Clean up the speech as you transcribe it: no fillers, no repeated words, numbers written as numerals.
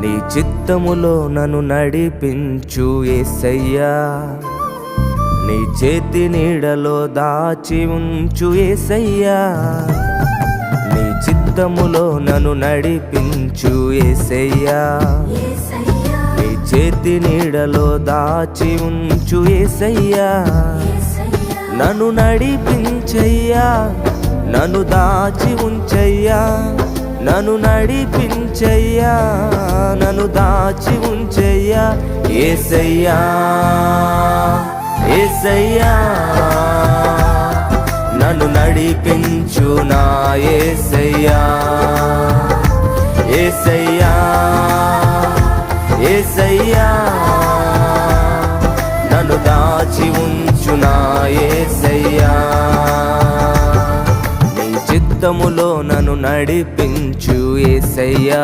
నీ చిత్తములో నన్ను నడిపించు యేసయ్యా, నీ చేతి నీడలో దాచి ఉంచు యేసయ్యా, నీ చిత్తములో నన్ను నడిపించు యేసయ్యా, నీ చేతి నీడలో దాచి ఉంచు యేసయ్యా, నన్ను నడిపించయ్యా, నన్ను దాచి ఉంచయ్యా, నన్ను నడిపించయ్యా, నన్ను దాచి ఉంచయ్యా యేసయ్యా, యేసయ్యా, నన్ను నడిపించు నా యేసయ్యా, యేసయ్యా, యేసయ్యా, నన్ను దాచి ఉంచు నా యేసయ్యా, నీ చిత్తములో నన్ను నడిపించు యేసయ్యా,